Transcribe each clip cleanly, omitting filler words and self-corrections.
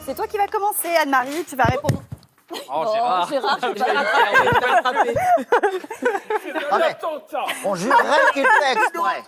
C'est toi qui vas commencer, Anne-Marie. Tu vas répondre. Oh, Gérard. Gérard, tu vas rattraper. Ah, mais on jurerait qu'il fait exprès.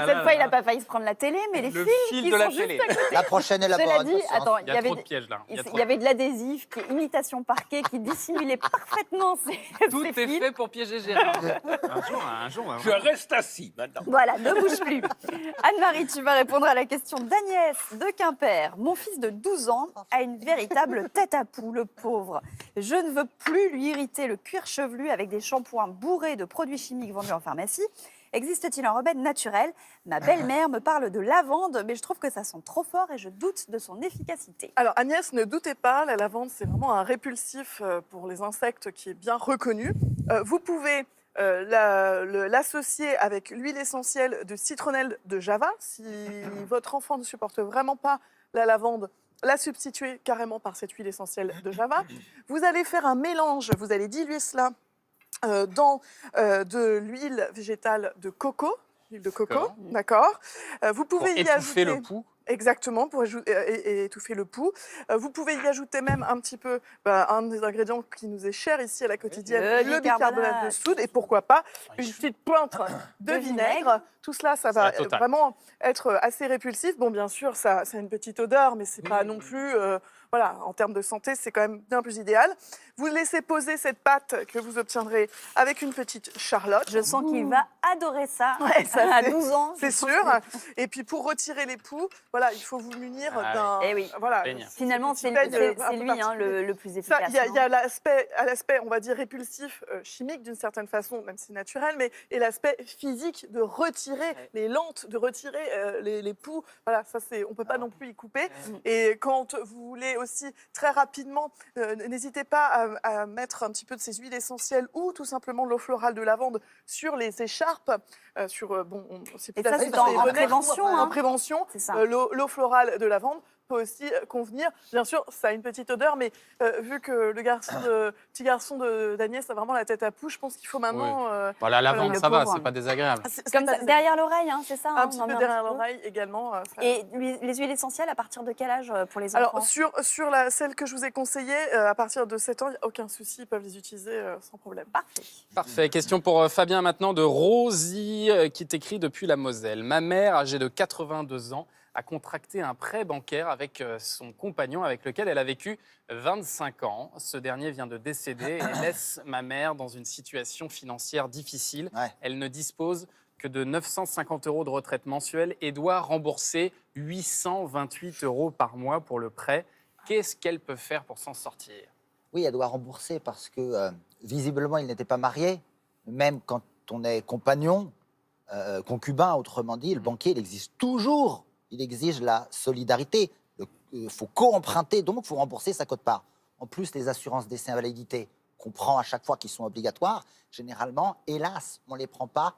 Cette fois, il n'a pas failli se prendre la télé, mais les Le filles fil qui de la sont juste télé. à côté. La prochaine est la Cela bonne. dit, patience. attends, Il y a trop de pièges là. il y avait de l'adhésif, qui est imitation parquet, qui dissimulait parfaitement ces Tout ces est fils. fait pour piéger Gérard. un jour. Je reste assis maintenant. Voilà, ne bouge plus. Anne-Marie, tu vas répondre à la question d'Agnès de Quimper. Mon fils de 12 ans a une véritable tête à poux, le pauvre. Je ne veux plus lui irriter le cuir chevelu avec des shampoings bourrés de produits chimiques vendus en pharmacie. Existe-t-il un remède naturel? Ma belle-mère me parle de lavande, mais je trouve que ça sent trop fort et je doute de son efficacité. Alors Agnès, ne doutez pas, la lavande, c'est vraiment un répulsif pour les insectes qui est bien reconnu. Vous pouvez l'associer avec l'huile essentielle de citronnelle de Java. Si votre enfant ne supporte vraiment pas la lavande, la substituer carrément par cette huile essentielle de Java. Vous allez faire un mélange, vous allez diluer cela dans de l'huile végétale de coco. L'huile de coco, d'accord. Vous Pour pouvez y étouffer ajouter... le pouls. Exactement, pour étouffer le pouls. Vous pouvez y ajouter même un petit peu un des ingrédients qui nous est cher ici à la quotidienne, le le bicarbonate de soude et pourquoi pas une petite pointe de vinaigre. Tout cela, ça va C'est la totale. vraiment être assez répulsif. Bon, bien sûr, ça a une petite odeur, mais c'est pas non plus... voilà, en termes de santé, c'est quand même bien plus idéal. Vous laissez poser cette pâte que vous obtiendrez avec une petite charlotte. Je sens qu'il va adorer ça, Ouais, ça, à c'est- 12 ans. C'est sûr. Et puis pour retirer les poux, voilà, il faut vous munir Ah d'un. oui. Eh oui. Voilà. Peigne. Finalement, Petit c'est peigne, un peu lui particulier. le plus Ça, efficace. il y a l'aspect, on va dire, répulsif, chimique d'une certaine façon, même si c'est naturel, mais et l'aspect physique de retirer les lentes, de retirer les poux. Voilà, ça c'est, on peut pas non plus y couper. Et quand vous voulez aussi très rapidement, n'hésitez pas à mettre un petit peu de ces huiles essentielles ou tout simplement l'eau florale de lavande sur les écharpes, c'est plus Et ça, facile c'est sur en les bonnets. prévention, En hein. prévention, C'est ça. l'eau florale de lavande peut aussi convenir. Bien sûr, ça a une petite odeur, mais vu que le petit garçon d'Agnès a vraiment la tête à poux, je pense qu'il faut maintenant... Bon, la lavande, le ça va, pauvre. c'est pas désagréable. Comme ça, derrière l'oreille, hein, c'est ça. un hein, petit on en peu met derrière petit peu. l'oreille également. Et les huiles essentielles, à partir de quel âge pour les enfants? Alors, sur celle que je vous ai conseillée, à partir de 7 ans, il n'y a aucun souci, ils peuvent les utiliser sans problème. Parfait. Parfait. Question pour Fabien maintenant de Rosie qui t'écrit depuis la Moselle. Ma mère, âgée de 82 ans, a contracté un prêt bancaire avec son compagnon avec lequel elle a vécu 25 ans. Ce dernier vient de décéder et laisse ma mère dans une situation financière difficile. Ouais. Elle ne dispose que de 950 € de retraite mensuelle et doit rembourser 828 € par mois pour le prêt. Qu'est-ce qu'elle peut faire pour s'en sortir? Oui, elle doit rembourser parce que visiblement, il n'était pas marié. Même quand on est compagnon, concubin, autrement dit, le banquier, il existe toujours. Il exige la solidarité. Il faut co-emprunter, donc il faut rembourser sa quote-part. En plus, les assurances décès invalidité qu'on prend à chaque fois qui sont obligatoires, généralement, hélas, on ne les prend pas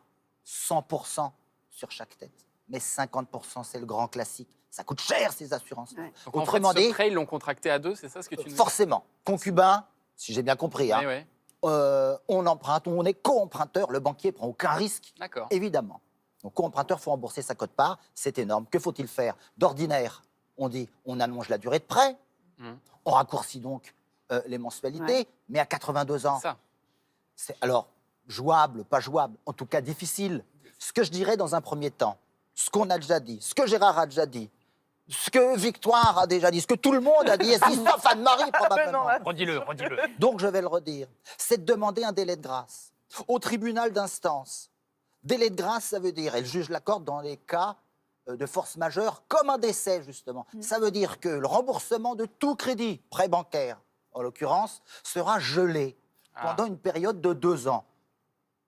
100% sur chaque tête. Mais 50%, c'est le grand classique. Ça coûte cher, ces assurances. Ouais. Donc, en Autrement fait, ce dit, prêt, ils l'ont contracté à deux, c'est ça ce que tu nous dis? forcément, concubin, si j'ai bien compris, hein, Oui, oui. on emprunte, on est co-emprunteur, le banquier prend aucun risque, D'accord. évidemment. Donc, co-emprunteur, il faut rembourser sa quote-part, c'est énorme. Que faut-il faire? D'ordinaire, on dit, on allonge la durée de prêt, on raccourcit donc les mensualités, mais à 82 ans, Ça. c'est alors jouable, pas jouable, en tout cas difficile. Ce que je dirais dans un premier temps, ce qu'on a déjà dit, ce que Gérard a déjà dit, ce que Victoire a déjà dit, ce que tout le monde a dit, et sauf Anne-Marie probablement. Redis-le. Donc je vais le redire, c'est de demander un délai de grâce au tribunal d'instance. Délai de grâce, ça veut dire, et le juge l'accorde dans les cas de force majeure, comme un décès justement. Ça veut dire que le remboursement de tout crédit, prêt bancaire en l'occurrence, sera gelé pendant une période de 2 ans.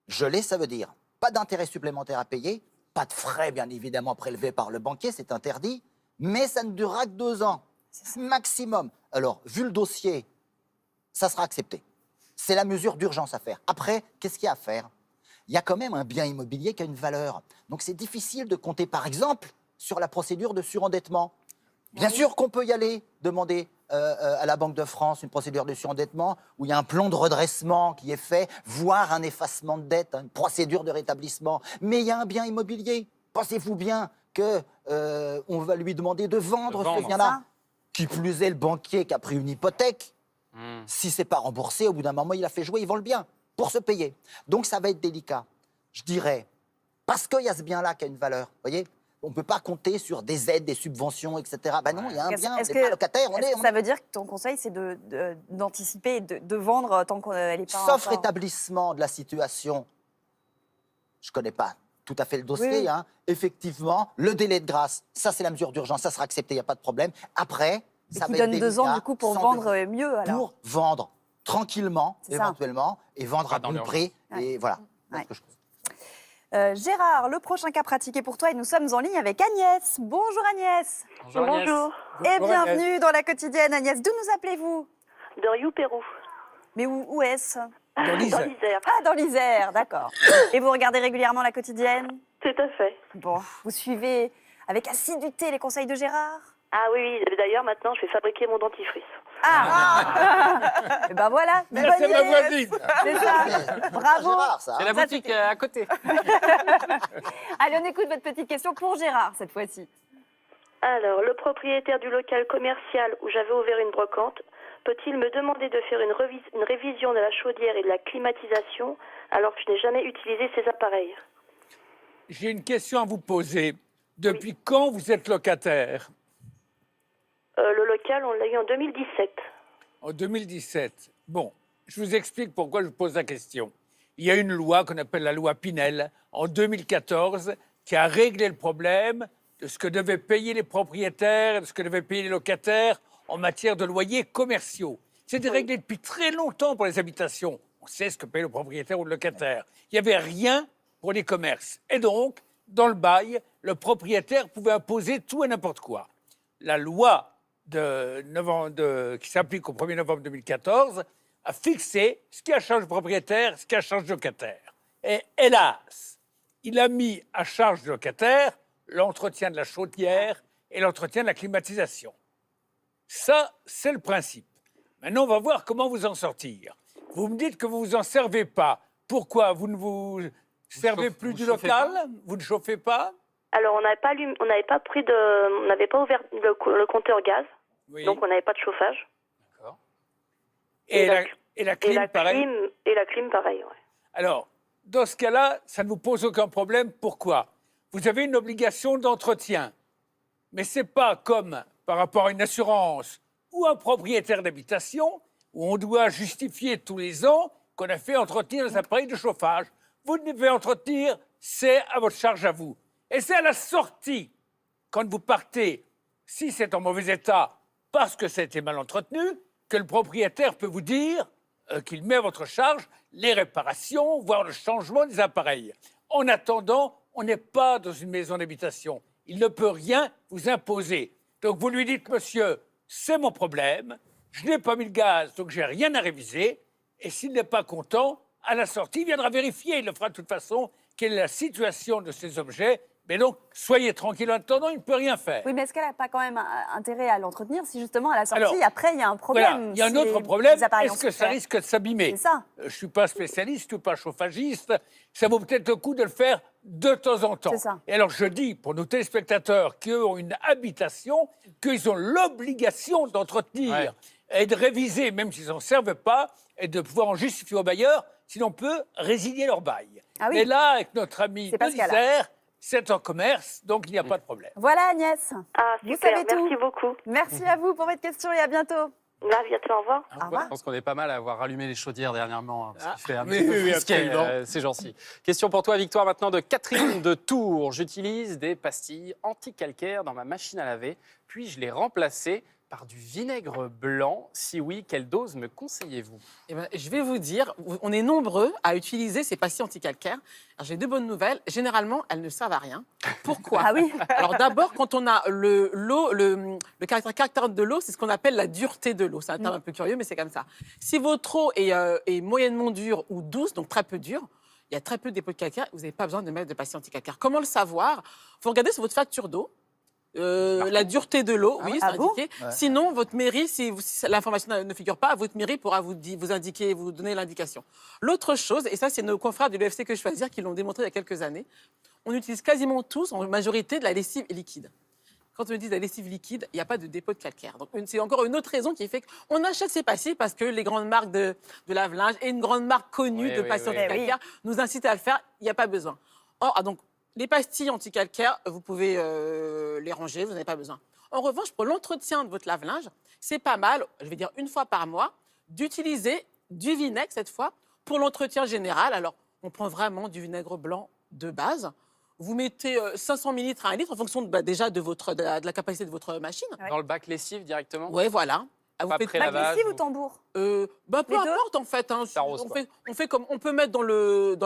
Gelé, ça veut dire pas d'intérêt supplémentaire à payer, pas de frais bien évidemment prélevés par le banquier, c'est interdit, mais ça ne durera que 2 ans, maximum. Alors, vu le dossier, ça sera accepté. C'est la mesure d'urgence à faire. Après, qu'est-ce qu'il y a à faire? Il y a quand même un bien immobilier qui a une valeur. Donc c'est difficile de compter, par exemple, sur la procédure de surendettement. Bien sûr qu'on peut y aller, demander à la Banque de France une procédure de surendettement où il y a un plan de redressement qui est fait, voire un effacement de dette, une procédure de rétablissement. Mais il y a un bien immobilier. Pensez-vous bien qu'on va lui demander de vendre ce bien-là? Qui plus est, le banquier qui a pris une hypothèque, Hmm. si c'est pas remboursé, au bout d'un moment, il a fait jouer, il vend le bien pour se payer. Donc ça va être délicat. Je dirais, parce qu'il y a ce bien-là qui a une valeur, vous voyez, on ne peut pas compter sur des aides, des subventions, etc. Ben non, il y a un bien, on n'est pas locataire, Ça veut dire que ton conseil, c'est d'anticiper, et de vendre tant qu'elle n'est pas Sauf encore- rétablissement de la situation, je ne connais pas tout à fait le dossier, Oui, oui. hein. Effectivement, le délai de grâce, ça c'est la mesure d'urgence, ça sera accepté, il n'y a pas de problème. Après, Et ça qui va donne être 2 ans, délicat, du coup, pour sans vendre devis. mieux, alors. Pour vendre tranquillement, C'est ça. éventuellement, et vendre Pas à dans bon l'urgence. prix. Ouais. Et voilà. Ouais. C'est ce que je trouve. Gérard, le prochain cas pratiqué pour toi et nous sommes en ligne avec Agnès. Bonjour Agnès. Bonjour Agnès. Et bienvenue dans la quotidienne Agnès. D'où nous appelez-vous? De Rioux-Pérou, Mais où est-ce? Dans dans l'Isère. l'Isère. Ah, dans l'Isère, d'accord. Et vous regardez régulièrement la quotidienne? Tout à fait. Bon, vous suivez avec assiduité les conseils de Gérard? Ah oui, oui. D'ailleurs, maintenant, je vais fabriquer mon dentifrice. Ah, Et ben voilà, une bonne C'est ma idée. voisine. C'est ça. Bravo. Gérard, ça. C'est hein. la boutique à côté. Allez, on écoute votre petite question pour Gérard cette fois-ci. Alors, le propriétaire du local commercial où j'avais ouvert une brocante peut-il me demander de faire une révision de la chaudière et de la climatisation alors que je n'ai jamais utilisé ces appareils? J'ai une question à vous poser. Depuis quand vous êtes locataire? Le local, on l'a eu en 2017. En 2017. Bon, je vous explique pourquoi je vous pose la question. Il y a une loi qu'on appelle la loi Pinel en 2014 qui a réglé le problème de ce que devaient payer les propriétaires et de ce que devaient payer les locataires en matière de loyers commerciaux. C'était réglé depuis très longtemps pour les habitations. On sait ce que paye le propriétaire ou le locataire. Il n'y avait rien pour les commerces. Et donc, dans le bail, le propriétaire pouvait imposer tout et n'importe quoi. La loi qui s'applique au 1er novembre 2014 a fixé ce qui a charge du propriétaire, ce qui a charge du locataire. Et hélas, il a mis à charge du locataire l'entretien de la chaudière et l'entretien de la climatisation. Ça, c'est le principe. Maintenant, on va voir comment vous en sortir. Vous me dites que vous ne vous en servez pas. Pourquoi? Vous ne vous servez plus vous du chauffez local? pas Vous ne chauffez pas? Alors, on n'avait pas ouvert le compteur gaz, Oui. donc on n'avait pas de chauffage. D'accord. Et la Et clim, la pareil? clim, pareil, ouais. Alors, dans ce cas-là, ça ne vous pose aucun problème. Pourquoi? Vous avez une obligation d'entretien. Mais ce n'est pas comme par rapport à une assurance ou un propriétaire d'habitation où on doit justifier tous les ans qu'on a fait entretenir les appareils de chauffage. Vous devez entretenir, c'est à votre charge à vous. Et c'est à la sortie, quand vous partez, si c'est en mauvais état parce que ça a été mal entretenu, que le propriétaire peut vous dire qu'il met à votre charge les réparations, voire le changement des appareils. En attendant, on n'est pas dans une maison d'habitation. Il ne peut rien vous imposer. Donc vous lui dites, monsieur, c'est mon problème, je n'ai pas mis le gaz, donc j'ai rien à réviser. Et s'il n'est pas content, à la sortie, il viendra vérifier. Il le fera de toute façon, quelle est la situation de ces objets. Mais donc, soyez tranquille en attendant, il ne peut rien faire. Oui, mais est-ce qu'elle n'a pas quand même intérêt à l'entretenir si justement à la sortie, Alors, après, il y a un problème? Voilà, il y a un si autre les problème. appareils Est-ce ont que ça souffert? risque de s'abîmer? C'est ça. Je ne suis pas spécialiste, je ne suis pas chauffagiste. Ça vaut peut-être le coup de le faire de temps en temps. C'est ça. Et alors, je dis pour nos téléspectateurs qui eux, ont une habitation, qu'ils ont l'obligation d'entretenir et de réviser, même s'ils n'en servent pas, et de pouvoir en justifier au bailleur, sinon on peut résilier leur bail. Ah oui. Mais là, avec notre ami C'est pas de ce cas-là. l'Isère, c'est en commerce, donc il n'y a pas de problème. Voilà Agnès. Ah, Vous super, savez tout. merci beaucoup. Merci à vous pour votre question et à bientôt. À bientôt, au revoir. Au revoir. Je pense qu'on est pas mal à avoir rallumé les chaudières dernièrement, hein, ce qui fait un oui, petit peu oui, frisquet, absolument. ces gens-ci. Question pour toi, Victoire, maintenant de Catherine de Tours. J'utilise des pastilles anti-calcaire dans ma machine à laver, puis je les remplacer par du vinaigre blanc. Si oui, quelle dose me conseillez-vous? Eh ben, je vais vous dire, on est nombreux à utiliser ces pastilles anticalcaires. Alors, j'ai 2 bonnes nouvelles. Généralement, elles ne servent à rien. Pourquoi? Ah oui. Alors d'abord, quand on a le caractère de l'eau, c'est ce qu'on appelle la dureté de l'eau. C'est un terme un peu curieux, mais c'est comme ça. Si votre eau est moyennement dure ou douce, donc très peu dure, il y a très peu de dépôts de calcaire, vous n'avez pas besoin de mettre de pastilles anticalcaires. Comment le savoir? Il faut regarder sur votre facture d'eau. La dureté de l'eau, oui, c'est Ah bon? indiqué. Sinon, votre mairie, si l'information ne figure pas, votre mairie pourra vous indiquer, vous donner l'indication. L'autre chose, et ça, c'est nos confrères de l'UFC Que Choisir qui l'ont démontré il y a quelques années, on utilise quasiment tous, en majorité, de la lessive liquide. quand on utilise la lessive liquide, il n'y a pas de dépôt de calcaire. Donc, c'est encore une autre raison qui fait qu'on achète ces pastilles parce que les grandes marques de lave-linge et une grande marque connue Oui, de oui, pastilles oui. anti-calcaire nous incitent à le faire. Il n'y a pas besoin. Donc, les pastilles anti-calcaire, vous pouvez les ranger, vous n'avez pas besoin. En revanche, pour l'entretien de votre lave-linge, c'est pas mal, je vais dire une fois par mois, d'utiliser du vinaigre cette fois pour l'entretien général. Alors, on prend vraiment du vinaigre blanc de base. Vous mettez 500 ml à 1 litre en fonction déjà de la capacité de votre machine. Dans le bac lessive directement. Oui, voilà. Vous Pas faites- après Bac lavage lessive ou ou- tambour? peu Les deux importe en fait. Hein. T'arroses, quoi. On fait comme on peut mettre dans le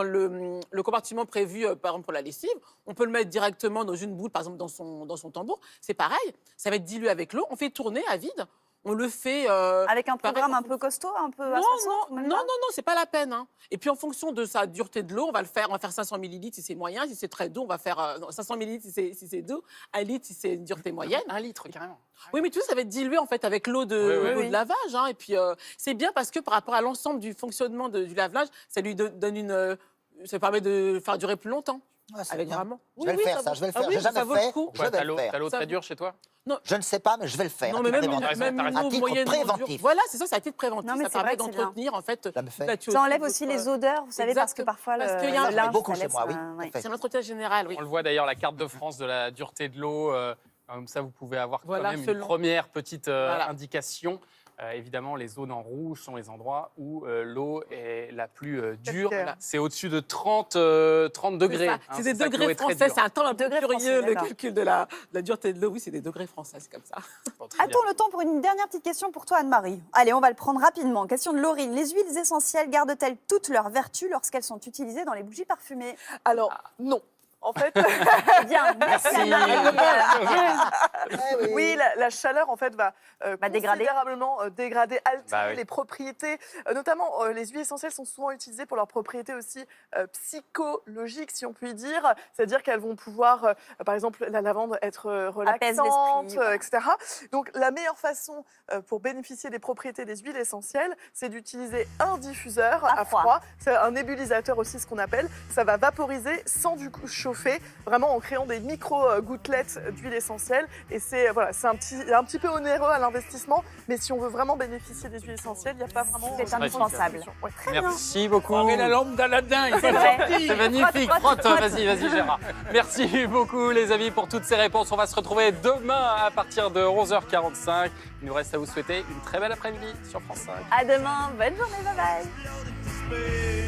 compartiment prévu, par exemple pour la lessive. On peut le mettre directement dans une boule, par exemple dans son tambour. C'est pareil. Ça va être dilué avec l'eau. On fait tourner à vide. On le fait. Avec un pareil, programme en un peu costaud, un peu à non, 60 ou même non, pas c'est pas la peine. Hein. Et puis en fonction de sa dureté de l'eau, on va faire 500 ml si c'est moyen, si c'est très doux, on va faire 500 ml si c'est doux, 1 litre si c'est une dureté moyenne. 1 litre, carrément. Oui, mais tout ça va être dilué en fait avec l'eau de, Oui, oui, l'eau oui. de lavage. Hein. Et puis c'est bien parce que par rapport à l'ensemble du fonctionnement du lave-linge, ça lui donne ça permet de faire durer plus longtemps. Ouais, c'est Avec bien. vraiment. Je vais le faire, ça, je vais le faire. J'ai ça jamais vaut le fait. coup. Je Ouais, vais t'as le l'eau faire. très dure chez toi? Je ne sais pas, mais je vais le faire. Non, à mais titre même préventif. raison, t'as une raison. eau À titre moyenne. préventif. Voilà, c'est ça, c'est à titre préventif. Non, mais Ça c'est vrai permet que c'est bien. d'entretenir en fait. Ça me fait. la Ça enlève tuyauterie aussi de les votre- odeurs, vous savez, parce que Exactement. parfois Parce le qu'il y a un- le linge, beaucoup ça chez laisse moi, oui. un- ouais. Tout à fait. C'est un entretien général, oui. On le voit d'ailleurs, la carte de France de la dureté de l'eau. Comme ça, vous pouvez avoir Voilà, quand même une selon. première petite Voilà. indication. Évidemment, les zones en rouge sont les endroits où l'eau est la plus dure. Calcaire. C'est au-dessus de 30 degrés. C'est ça. hein, C'est des ça que l'eau degrés est très français, dure. c'est un temps un peu Degrés curieux, français, le d'accord. calcul de la dureté de l'eau. Oui, c'est des degrés français, c'est comme ça. Bon, très bien. A-t-on le temps pour une dernière petite question pour toi, Anne-Marie? Allez, on va le prendre rapidement. Question de Laurine. Les huiles essentielles gardent-elles toutes leurs vertus lorsqu'elles sont utilisées dans les bougies parfumées? Alors, non. En fait, Eh bien, merci Anne-Marie. Eh oui, la chaleur en fait va dégrader. considérablement dégrader, altérer Bah oui. les propriétés. Notamment, les huiles essentielles sont souvent utilisées pour leurs propriétés aussi psychologiques, si on peut dire. C'est-à-dire qu'elles vont pouvoir, par exemple, la lavande être Apaise relaxante, l'esprit, voilà. etc. Donc, la meilleure façon pour bénéficier des propriétés des huiles essentielles, c'est d'utiliser un diffuseur À à froid. froid. C'est un nébulisateur aussi, ce qu'on appelle. Ça va vaporiser sans du coup chauffer, vraiment en créant des micro-gouttelettes d'huile essentielle. Et c'est un petit peu onéreux à l'investissement, mais si on veut vraiment bénéficier des huiles essentielles, il n'y a pas vraiment... C'est indispensable. Ouais. Merci beaucoup. On met la lampe d'Aladin, il C'est est vrai. sorti. C'est magnifique. Frotte, Frotte. frotte. Vas-y, Gérard. Merci beaucoup, les amis, pour toutes ces réponses. On va se retrouver demain à partir de 11h45. Il nous reste à vous souhaiter une très belle après-midi sur France 5. À demain, bonne journée, bye bye.